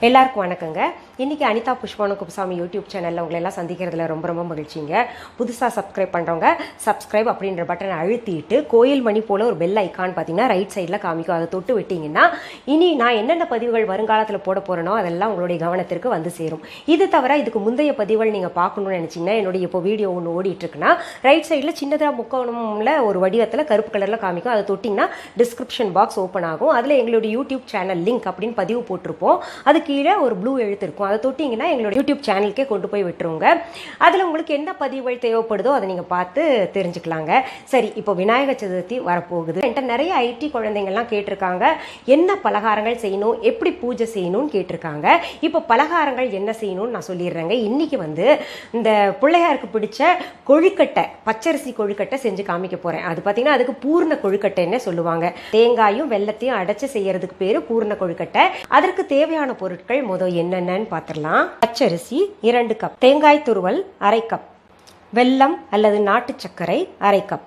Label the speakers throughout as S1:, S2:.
S1: எல்லாருக்கும் வணக்கங்க. இன்னைக்கு அனிதா புஷ்பாவனக்குப்புசாமி யூடியூப் சேனலில் உங்களை எல்லாம் சந்திக்கிறதுல ரொம்ப ரொம்ப மகிழ்ச்சிங்க. புதுசாக சப்ஸ்கிரைப் பண்ணுறவங்க சப்ஸ்கிரைப் அப்படின்ற பட்டனை அழுத்திட்டு கோயில் மணி போல் ஒரு பெல் ஐக்கான் பார்த்தீங்கன்னா ரைட் சைடில் காமிக்கும். அதை தொட்டு விட்டிங்கன்னா இனி நான் என்னென்ன பதிவுகள் வருங்காலத்தில் போட போகிறேனோ அதெல்லாம் உங்களுடைய கவனத்திற்கு வந்து சேரும். இது தவிர இதுக்கு முந்தைய பதிவுகள் நீங்கள் பார்க்கணும்னு நினச்சிங்கன்னா என்னுடைய இப்போ வீடியோ ஒன்று ஓடிட்டுருக்குன்னா ரைட் சைடில் சின்னதாக முக்கோணம்ல ஒரு வடிவத்தில் கருப்பு கலரில் காமிக்கும். அதை தொட்டிங்கன்னா டிஸ்கிரிப்ஷன் பாக்ஸ் ஓப்பன் ஆகும். அதில் எங்களுடைய யூடியூப் சேனல் லிங்க் அப்படின்னு பதிவு போட்டிருப்போம். அது கீழே ஒரு ப்ளூ எழுத்து இருக்கும். அதை தொட்டிங்கன்னா எங்களோட யூடியூப் சேனலுக்கே கொண்டு போய் விட்டுருங்க. அதில் உங்களுக்கு என்ன பதிவுகள் தேவைப்படுதோ அதை நீங்கள் பார்த்து தெரிஞ்சுக்கலாங்க. சரி, இப்போ விநாயகர் சதுர்த்தி வரப்போகுது. என்கிட்ட நிறைய ஐடி குழந்தைங்கள்லாம் கேட்டிருக்காங்க, என்ன பலகாரங்கள் செய்யணும், எப்படி பூஜை செய்யணும்னு கேட்டிருக்காங்க. இப்போ பலகாரங்கள் என்ன செய்யணும்னு நான் சொல்லிடுறேங்க. இன்னைக்கு இந்த பிள்ளையாருக்கு பிடிச்ச கொழுக்கட்டை, பச்சரிசி கொழுக்கட்டை செஞ்சு காமிக்க போகிறேன். அது பார்த்தீங்கன்னா அதுக்கு பூர்ண கொழுக்கட்டைன்னு சொல்லுவாங்க. தேங்காயும் வெல்லத்தையும் அடைச்சு செய்யறதுக்கு பேர் பூர்ண கொழுக்கட்டை. அதற்கு தேவையான பொருட்கள் என்னென்னு பார்த்துடலாம். பச்சரிசி 2 கப், தேங்காய் துருவல் 1/2 கப், வெல்லம் அல்லது நாட்டு சர்க்கரை 1/2 கப்,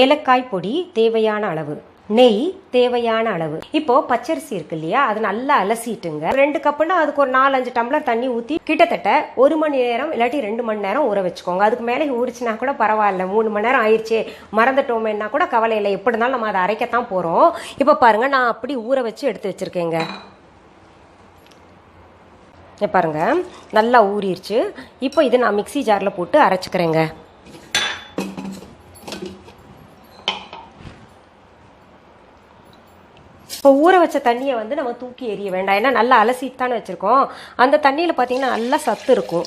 S1: ஏலக்காய் பொடி தேவையான அளவு, நெய் தேவையான அளவு. இப்போ பச்சரிசி இருக்கு இல்லையா, அது நல்லா அலசிட்டுங்க. 2 கப்புன்னா அதுக்கு ஒரு 4-5 டம்ளர் தண்ணி ஊற்றி கிட்டத்தட்ட 1 மணி நேரம் இல்லாட்டி 2 மணி நேரம் ஊற வச்சுக்கோங்க. அதுக்கு மேலே ஊறிச்சுனா கூட பரவாயில்ல, 3 மணி நேரம் ஆயிடுச்சு மறந்துட்டோமேன்னா கூட கவலை இல்லை. எப்படி இருந்தாலும் நம்ம அதை அரைக்கத்தான் போகிறோம். இப்போ பாருங்க, நான் அப்படி ஊற வச்சு எடுத்து வச்சிருக்கேங்க. பாருங்க, நல்லா ஊறிடுச்சு. இப்போ இது நான் மிக்சி ஜாரில் போட்டு அரைச்சிக்கிறேங்க. இப்போ ஊற வச்ச தண்ணியை நம்ம தூக்கி எறிய வேண்டாம். ஏன்னா நல்லா அலசிட்டு தானே வச்சுருக்கோம். அந்த தண்ணியில் பார்த்தீங்கன்னா நல்லா சத்து இருக்கும்,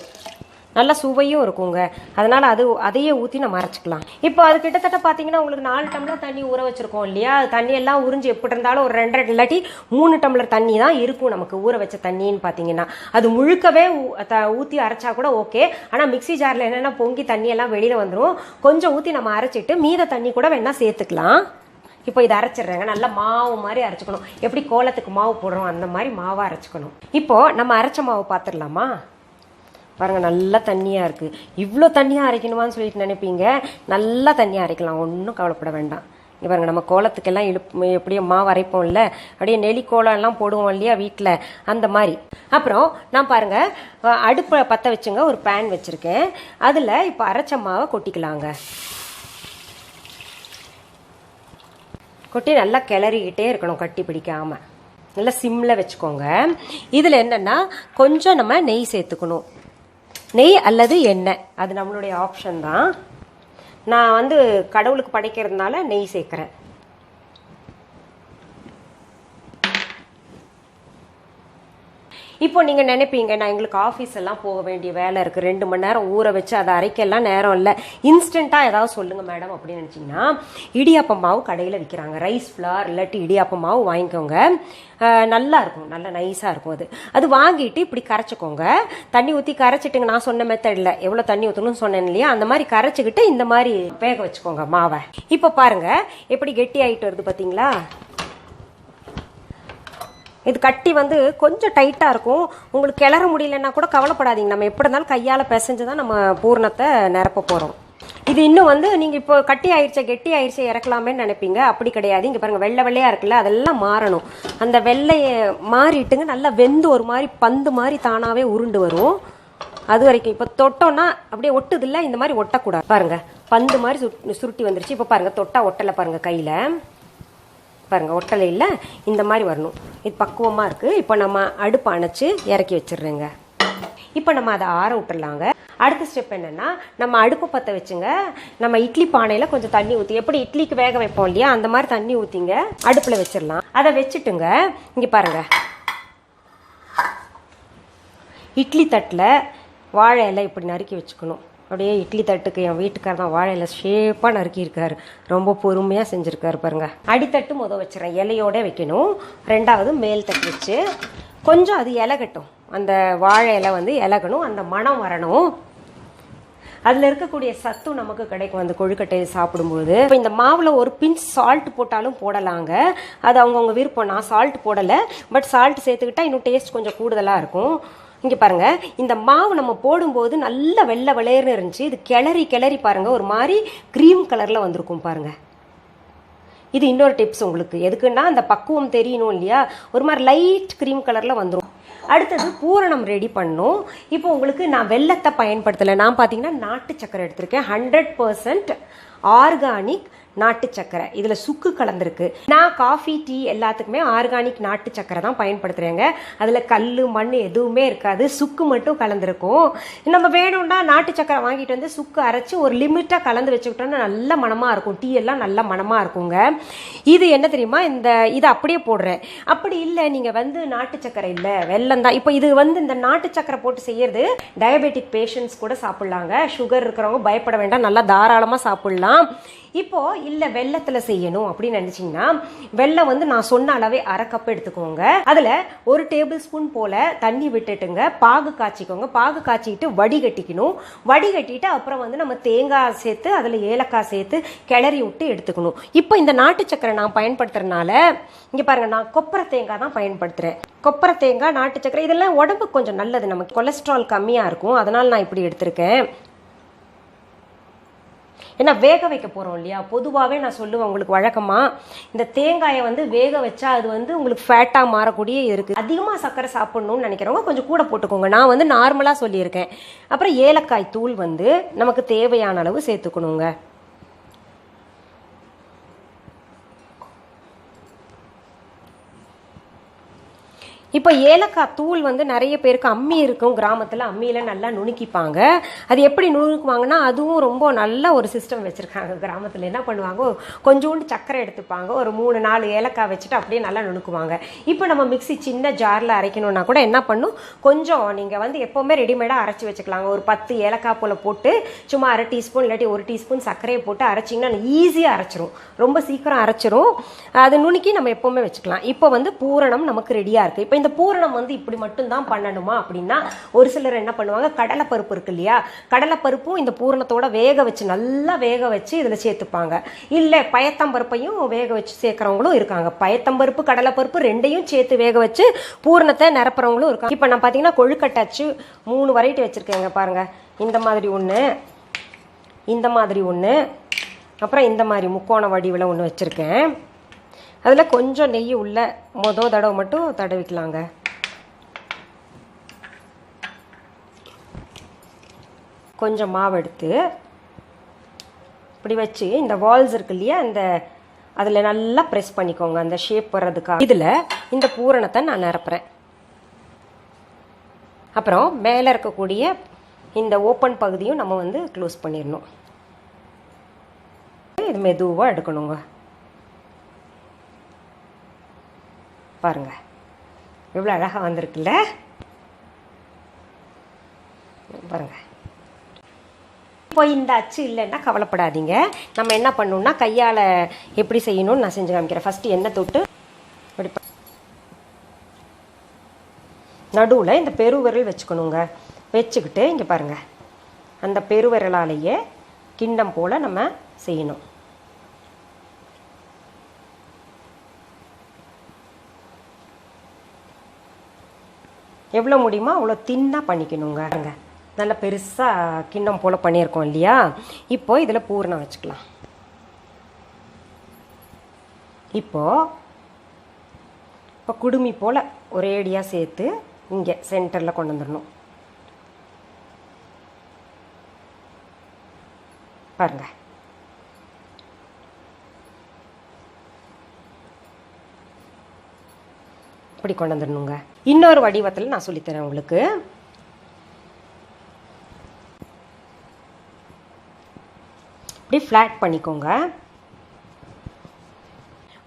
S1: நல்லா சுவையும் இருக்குங்க. அதனால் அதையே ஊற்றி நம்ம அரைச்சிக்கலாம். இப்போ அது கிட்டத்தட்ட பார்த்தீங்கன்னா உங்களுக்கு 4 டம்ளர் தண்ணி ஊற வச்சுருக்கோம் இல்லையா. தண்ணியெல்லாம் உறிஞ்சு எப்படி இருந்தாலும் ஒரு 2 இல்லாட்டி 3 டம்ளர் தண்ணி தான் இருக்கும் நமக்கு ஊற வச்ச தண்ணின்னு பார்த்தீங்கன்னா. அது முழுக்கவே ஊற்றி அரைச்சா கூட ஓகே. ஆனால் மிக்சி ஜாரில் என்னென்னா பொங்கி தண்ணியெல்லாம் வெளியில் வந்துடும். கொஞ்சம் ஊற்றி நம்ம அரைச்சிட்டு மீத தண்ணி கூட வேணால் சேர்த்துக்கலாம். இப்போ இதை அரைச்சிடுறேங்க. நல்லா மாவு மாதிரி அரைச்சிக்கணும். எப்படி கோலத்துக்கு மாவு போடுறோம் அந்த மாதிரி மாவாக அரைச்சிக்கணும். இப்போது நம்ம அரைச்ச மாவு பார்த்துடலாமா? பாருங்கள், நல்லா தண்ணியாக இருக்குது. இவ்வளோ தண்ணியாக அரைக்கணுமான்னு சொல்லிட்டு நினைப்பீங்க. நல்லா தண்ணியாக அரைக்கலாம், ஒன்றும் கவலைப்பட வேண்டாம். இங்கே பாருங்கள், நம்ம கோலத்துக்கெல்லாம் எப்படியும் மாவு அரைப்போம்ல, அப்படியே நெலிக்கோலம் எல்லாம் போடுவோம் இல்லையா வீட்டில், அந்த மாதிரி. அப்புறம் நான் பாருங்கள், அடுப்பை பற்ற வச்சுங்க, ஒரு பேன் வச்சுருக்கேன். அதில் இப்போ அரைச்ச மாவை கொட்டிக்கலாங்க. கொட்டி நல்லா கிளறிக்கிட்டே இருக்கணும், கட்டி பிடிக்காமல். நல்லா சிம்மில் வச்சுக்கோங்க. இதில் என்னென்னா கொஞ்சம் நம்ம நெய் சேர்த்துக்கணும். நெய் அல்லது எண்ணெய், அது நம்மளுடைய ஆப்ஷன் தான். நான் கடவுளுக்கு படைக்கிறதுனால நெய் சேர்க்குறேன். இப்போ நீங்கள் நினைப்பீங்க, நான் எங்களுக்கு ஆஃபீஸ் எல்லாம் போக வேண்டிய வேலை இருக்குது, 2 மணி நேரம் ஊற வச்சு அதை அரைக்கெல்லாம் நேரம் இல்லை, இன்ஸ்டண்ட்டாக ஏதாவது சொல்லுங்கள் மேடம் அப்படின்னு நினச்சிங்கன்னா, இடியாப்பம் மாவு கடையில் விற்கிறாங்க. ரைஸ் ஃப்ளார் இல்லாட்டி இடியாப்பம் மாவு வாங்கிக்கோங்க. நல்லா இருக்கும், நல்லா நைஸாக இருக்கும். அது வாங்கிட்டு இப்படி கரைச்சிக்கோங்க. தண்ணி ஊற்றி கரைச்சிட்டுங்க. நான் சொன்ன மெத்தடில் எவ்வளோ தண்ணி ஊற்றணும்னு சொன்னேன் இல்லையா, அந்த மாதிரி கரைச்சிக்கிட்டு இந்த மாதிரி வேக வச்சுக்கோங்க மாவை. இப்போ பாருங்கள் எப்படி கெட்டி ஆகிட்டு வருது பார்த்தீங்களா. இது கட்டி கொஞ்சம் டைட்டாக இருக்கும். உங்களுக்கு கிளற முடியலன்னா கூட கவலைப்படாதீங்க. நம்ம எப்படி இருந்தாலும் கையால் பிசைஞ்சு தான் நம்ம பூர்ணத்தை நிரப்ப போகிறோம். இது இன்னும் நீங்கள் இப்போ கட்டி ஆயிடுச்சா கெட்டி ஆயிடுச்சா இறக்கலாமேன்னு நினைப்பீங்க. அப்படி கிடையாது. இங்கே பாருங்கள், வெள்ளை வெள்ளையாக இருக்குல்ல, அதெல்லாம் மாறணும். அந்த வெள்ளையை மாறிட்டுங்க நல்லா வெந்து ஒரு மாதிரி பந்து மாதிரி தானாகவே உருண்டு வரும். அது வரைக்கும் இப்போ தொட்டோன்னா அப்படியே ஒட்டுது இல்லை, இந்த மாதிரி ஒட்டக்கூடாது. பாருங்கள், பந்து மாதிரி சுருட்டி வந்துருச்சு. இப்போ பாருங்கள், தொட்டா ஒட்டலை பாருங்கள், கையில் பாருங்கள் ஒட்டலை இல்லை, இந்த மாதிரி வரணும். இது பக்குவமாக இருக்குது. இப்போ நம்ம அடுப்பு அணைச்சி இறக்கி வச்சிடுறேங்க. இப்போ நம்ம அதை ஆற விட்டுடலாங்க. அடுத்த ஸ்டெப் என்னென்னா, நம்ம அடுப்பு பற்ற வச்சுங்க. நம்ம இட்லி பானையில் கொஞ்சம் தண்ணி ஊற்றி, எப்படி இட்லிக்கு வேக வைப்போம் இல்லையா, அந்த மாதிரி தண்ணி ஊற்றிங்க அடுப்பில் வச்சிடலாம். அதை வச்சுட்டுங்க, இங்கே பாருங்கள், இட்லி தட்டில் வாழை இலை இப்படி நறுக்கி வச்சுக்கணும். அப்படியே இட்லி தட்டுக்கு என் வீட்டுக்கார் தான் வாழை இலை ஷேப்பாக நறுக்கியிருக்காரு. ரொம்ப பொறுமையாக செஞ்சுருக்காரு பாருங்கள். அடித்தட்டு வச்சுறேன், இலையோட வைக்கணும். 2வது மேல் தட்டு வச்சு கொஞ்சம் அது இலகட்டும். அந்த வாழை இலை இலகணும், அந்த மணம் வரணும். அதில் இருக்கக்கூடிய சத்து நமக்கு கிடைக்கும் அந்த கொழுக்கட்டையை சாப்பிடும்போது. இப்போ இந்த மாவில் ஒரு பிஞ்ச் சால்ட் போட்டாலும் போடலாங்க, அது அவங்கவுங்க விருப்பம். நான் சால்ட் போடலை, பட் சால்ட் சேர்த்துக்கிட்டா இன்னும் டேஸ்ட் கொஞ்சம் கூடுதலாக இருக்கும். இங்கே பாருங்கள், இந்த மாவு நம்ம போடும்போது நல்ல வெள்ளை வெளையர்னு இருந்துச்சு. இது கிளறி பாருங்கள், ஒரு மாதிரி க்ரீம் கலரில் வந்திருக்கும் பாருங்கள். இது இன்னொரு டிப்ஸ் உங்களுக்கு. எதுக்குன்னா அந்த பக்குவம் தெரியணும் இல்லையா, ஒரு மாதிரி லைட் க்ரீம் கலரில் வந்துடும். அடுத்தது பூரணம் ரெடி பண்ணும். இப்போ உங்களுக்கு நான் வெல்லத்தை பயன்படுத்தலை, நான் பார்த்தீங்கன்னா நாட்டு சக்கரை எடுத்திருக்கேன். 100% ஆர்கானிக் நாட்டு சக்கரை. இதில் சுக்கு கலந்துருக்கு. நான் காஃபி டீ எல்லாத்துக்குமே ஆர்கானிக் நாட்டு சக்கரை தான் பயன்படுத்துகிறேங்க. அதில் கல் மண் எதுவுமே இருக்காது, சுக்கு மட்டும் கலந்துருக்கும். நம்ம வேணும்னா நாட்டு சக்கரை வாங்கிட்டு வந்து சுக்கு அரைச்சி ஒரு லிமிட்டாக கலந்து வச்சுக்கிட்டோம்னா நல்ல மனமாக இருக்கும். டீ எல்லாம் நல்ல மனமாக இருக்குங்க. இது என்ன தெரியுமா, இதை அப்படியே போடுறேன். அப்படி இல்லை நீங்கள் வந்து நாட்டு சக்கரை இல்லை வெல்லம் தான். இப்போ இது வந்து இந்த நாட்டு சக்கரை போட்டு செய்யறது டயபெட்டிக் பேஷண்ட்ஸ் கூட சாப்பிட்லாங்க. சுகர் இருக்கிறவங்க பயப்பட வேண்டாம், நல்லா தாராளமாக சாப்பிட்லாம். இப்போ இல்லை வெள்ளத்தில் செய்யணும் அப்படின்னு நினச்சிங்கன்னா வெள்ளம் வந்து நான் சொன்ன அளவே அரை கப் எடுத்துக்கோங்க. அதில் 1 டேபிள் ஸ்பூன் போல் தண்ணி விட்டுட்டுங்க பாகு காய்ச்சிக்கோங்க. பாகு காய்ச்சிக்கிட்டு வடிகட்டிக்கணும். வடிகட்டிட்டு அப்புறம் வந்து நம்ம தேங்காய் சேர்த்து அதில் ஏலக்காய் சேர்த்து கிளறி விட்டு எடுத்துக்கணும். இப்போ இந்த நாட்டு சக்கரை நான் பயன்படுத்துறதுனால இங்கே பாருங்கள், நான் கொப்பரை தேங்காய் தான் பயன்படுத்துகிறேன். கொப்பரை தேங்காய், நாட்டு சக்கரை இதெல்லாம் உடம்புக்கு கொஞ்சம் நல்லது, நமக்கு கொலஸ்ட்ரால் கம்மியாக இருக்கும். அதனால் நான் இப்படி எடுத்திருக்கேன். ஏன்னா வேக வைக்க போகிறோம் இல்லையா. பொதுவாகவே நான் சொல்லுவேன் உங்களுக்கு வழக்கமாக இந்த தேங்காயை வந்து வேக வச்சா அது வந்து உங்களுக்கு ஃபேட்டாக மாறக்கூடிய இருக்குது. அதிகமாக சர்க்கரை சாப்பிட்ணுன்னு நினைக்கிறவங்க கொஞ்சம் கூட போட்டுக்கோங்க. நான் வந்து நார்மலாக சொல்லியிருக்கேன். அப்புறம் ஏலக்காய் தூள் வந்து நமக்கு தேவையான அளவு சேர்த்துக்கணுங்க. இப்போ ஏலக்காய் தூள் வந்து நிறைய பேருக்கு அம்மி இருக்கும், கிராமத்தில் அம்மியில் நல்லா நுணுக்கிப்பாங்க. அது எப்படி நுணுக்குவாங்கன்னா அதுவும் ரொம்ப நல்ல ஒரு சிஸ்டம் வச்சுருக்காங்க. கிராமத்தில் என்ன பண்ணுவாங்க, கொஞ்சோண்டு சர்க்கரை எடுத்துப்பாங்க, ஒரு 3-4 ஏலக்காய் வச்சுட்டு அப்படியே நல்லா நுணுக்குவாங்க. இப்போ நம்ம மிக்ஸி சின்ன ஜாரில் அரைக்கணுன்னா கூட என்ன பண்ணும், கொஞ்சம் நீங்கள் வந்து எப்போவுமே ரெடிமேடாக அரைச்சி வச்சுக்கலாங்க. ஒரு 10 ஏலக்காய் போல் போட்டு சும்மா அரை டீஸ்பூன் இல்லாட்டி 1 டீஸ்பூன் சர்க்கரையை போட்டு அரைச்சிங்கன்னா ஈஸியாக அரைச்சிரும், ரொம்ப சீக்கிரம் அரைச்சிரும். அது நுணுக்கி நம்ம எப்போவுமே வச்சுக்கலாம். இப்போ வந்து பூரணம் நமக்கு ரெடியாக இருக்குது. இப்போ இந்த பூரணம் வந்து இப்படி மட்டும் தான் பண்ணணுமா அப்படின்னா ஒரு சிலர் என்ன பண்ணுவாங்க, கடலைப்பருப்பு இருக்கு இல்லையா, கடலைப்பருப்பும் இந்த பூரணத்தோட வேக வச்சு நல்லா வேக வச்சு இதில் சேர்த்துப்பாங்க. இல்லை பயத்தம்பருப்பையும் வேக வச்சு சேர்க்குறவங்களும் இருக்காங்க. பயத்தம்பருப்பு கடலைப்பருப்பு ரெண்டையும் சேர்த்து வேக வச்சு பூரணத்தை நிரப்புறவங்களும் இருக்காங்க. இப்போ நான் பார்த்தீங்கன்னா கொழுக்கட்டாச்சு 3 வெரைட்டி வச்சுருக்கேங்க பாருங்க. இந்த மாதிரி ஒன்று, இந்த மாதிரி ஒன்று, அப்புறம் இந்த மாதிரி முக்கோண வடிவில் ஒன்று வச்சுருக்கேன். அதில் கொஞ்சம் நெய் உள்ள தடவை மட்டும் தடவிக்கலாங்க. கொஞ்சம் மாவு எடுத்து இப்படி வச்சு இந்த வால்ஸ் இருக்கு இல்லையா, இந்த அதில் நல்லா ப்ரெஸ் பண்ணிக்கோங்க அந்த ஷேப் வர்றதுக்காக. இதில் இந்த பூரணத்தை நான் நிரப்புறேன். அப்புறம் மேலே இருக்கக்கூடிய இந்த ஓப்பன் பகுதியும் நம்ம வந்து க்ளோஸ் பண்ணிடணும். இது மெதுவாக எடுக்கணுங்க. பாருங்க எவ்வளோ அழகாக வந்திருக்குல்ல பாருங்க. இப்போ இந்த அச்சு இல்லைன்னா கவலைப்படாதீங்க. நம்ம என்ன பண்ணணும்னா கையால் எப்படி செய்யணும்னு நான் செஞ்சு காமிக்கிறேன். ஃபஸ்ட்டு எண்ணெய் தொட்டு அப்படி நடுவில் இந்த பெருவிரல் வச்சுக்கணுங்க. வச்சுக்கிட்டு இங்கே பாருங்கள், அந்த பெருவிரலாலேயே கிண்ணம் போல் நம்ம செய்யணும். எவ்வளோ முடியுமோ அவ்வளோ தின்னாக பண்ணிக்கணுங்க. நல்லா பெருசாக கிண்ணம் போல் பண்ணியிருக்கோம் இல்லையா. இப்போ இதில் பூரணம் வச்சுக்கலாம். இப்போ குடுமி போல் ஒரேடியாக சேர்த்து இங்கே சென்டரில் கொண்டு வந்துடணும். பாருங்க, இப்படி கொண்டு வந்துடணுங்க. இன்னொரு வடிவத்தில் நான் சொல்லித்தரேன் உங்களுக்கு. இப்படி ஃப்ளாட் பண்ணிக்கோங்க.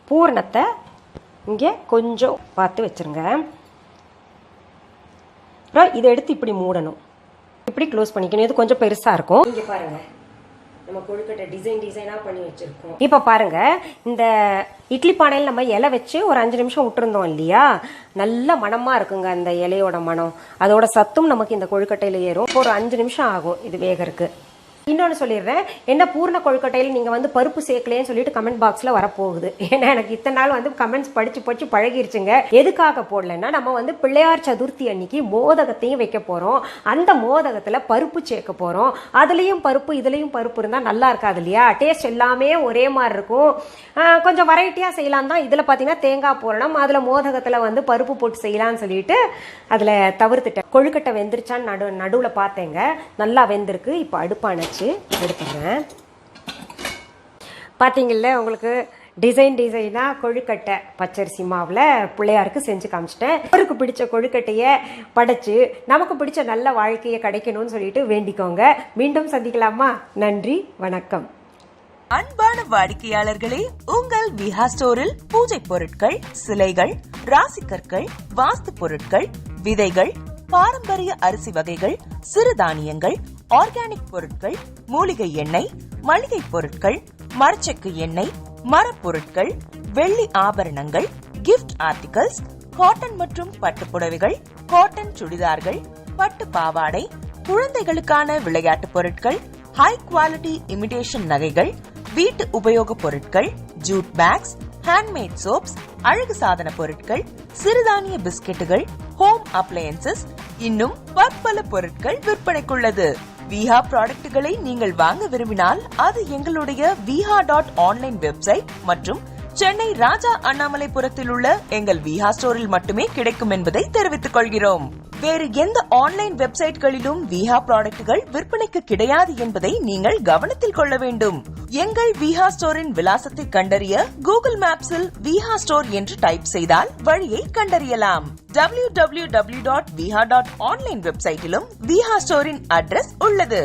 S1: பூரணத்தை இங்கே கொஞ்சம் பார்த்து வச்சுருங்க. அப்புறம் இதை எடுத்து இப்படி மூடணும், இப்படி க்ளோஸ் பண்ணிக்கணும். இது கொஞ்சம் பெருசாக இருக்கும். இங்கே பாருங்கள், நம்ம கொழுக்கட்டை டிசைனாக பண்ணி வச்சுருக்கோம். இப்போ பாருங்கள், இந்த இட்லி பானையில் நம்ம இலை வச்சு ஒரு 5 நிமிஷம் விட்டுருந்தோம் இல்லையா, நல்ல மணமாக இருக்குங்க அந்த இலையோட மனம். அதோட சத்தும் நமக்கு இந்த கொழுக்கட்டையில் ஏறும். ஒரு 5 நிமிஷம் ஆகும் இது வேகறதுக்கு. இன்னொன்னு சொல்லிடுறேன், என்ன பூர்ண கொழுக்கட்டையில் நீங்க வந்து பருப்பு சேர்க்கலன்னு சொல்லிட்டு கமெண்ட் பாக்ஸ்ல வரப்போகுது. ஏன்னா எனக்கு இத்தனை நாள் வந்து கமெண்ட்ஸ் படிச்சு பழகிருச்சுங்க. எதுக்காக போடலன்னா, நம்ம வந்து பிள்ளையார் சதுர்த்தி அன்னைக்கு மோதகத்தையும் வைக்க போறோம். அந்த மோதகத்துல பருப்பு சேர்க்க போறோம். அதுலயும் பருப்பு இதுலயும் பருப்பு இருந்தா நல்லா இருக்காது இல்லையா? டேஸ்ட் எல்லாமே ஒரே மாதிரி இருக்கும். கொஞ்சம் வெரைட்டியா செய்யலாம் தான். இதுல பாத்தீங்கன்னா தேங்காய் போடணும், அதுல மோதகத்துல வந்து பருப்பு போட்டு செய்யலாம்னு சொல்லிட்டு அதுல தவிர்த்துட்டேன். கொழுக்கட்டை வெந்துருச்சான்னு நடுவுல பார்த்தேங்க, நல்லா வெந்திருக்கு. இப்போ அடுப்பானச்சு எடுத்துடுறேன். பார்த்தீங்கல்ல, உங்களுக்கு டிசைனாக கொழுக்கட்டை பச்சரிசி மாவில் பிள்ளையாருக்கு செஞ்சு காமிச்சிட்டேன். அவருக்கு பிடிச்ச கொழுக்கட்டையை படைச்சு நமக்கு பிடிச்ச நல்ல வாழ்க்கையை கிடைக்கணும்னு சொல்லிட்டு வேண்டிக்கோங்க. மீண்டும் சந்திக்கலாமா? நன்றி, வணக்கம்.
S2: அன்பான வாடிக்கையாளர்களே, உங்கள் விஹா ஸ்டோரில் பூஜை பொருட்கள், சிலைகள், ராசிக்கற்கள், வாஸ்து பொருட்கள், விதைகள், பாரம்பரிய அரிசி வகைகள், சிறுதானியங்கள், ஆர்கானிக் பொருட்கள், மூலிகை எண்ணெய், மளிகை பொருட்கள், மரச்செக்கு எண்ணெய், மரப்பொருட்கள், வெள்ளி ஆபரணங்கள், கிஃப்ட் ஆர்டிகல்ஸ், காட்டன் மற்றும் பட்டு புடவைகள், காட்டன் சுடிதார்கள், பட்டு பாவாடை, குழந்தைகளுக்கான விளையாட்டு பொருட்கள், ஹை குவாலிட்டி இமிடேஷன் நகைகள், வீட்டு உபயோக பொருட்கள், ஜூட் பேக்ஸ், ஹேண்ட்மேட் சோப்ஸ், அழகு சாதன பொருட்கள், சிறுதானிய பிஸ்கெட்டுகள், ஹோம் அப்ளையன்சஸ், இன்னும் பற்பல பொருட்கள் விற்பனைக்குள்ளது. விஹா ப்ராடக்ட்களை நீங்கள் வாங்க விரும்பினால் அது எங்களுடைய viha.online வெப்சைட் மற்றும் சென்னை ராஜா அண்ணாமலைபுரத்தில் உள்ள எங்கள் விஹா ஸ்டோரில் மட்டுமே கிடைக்கும் என்பதை தெரிவித்துக் கொள்கிறோம். வேறு எந்த ஆன்லைன் வெப்சைட்களிலும் விஹா ப்ராடக்ட்கள் விற்பனைக்கு கிடையாது என்பதை நீங்கள் கவனத்தில் கொள்ள வேண்டும். எங்கள் விஹா ஸ்டோரின் விலாசத்தை கண்டறிய கூகுள் மேப்ஸில் விஹா ஸ்டோர் என்று டைப் செய்தால் வழியை கண்டறியலாம். www.viha.online வெப்சைட்டிலும் விஹா ஸ்டோரின் அட்ரஸ் உள்ளது.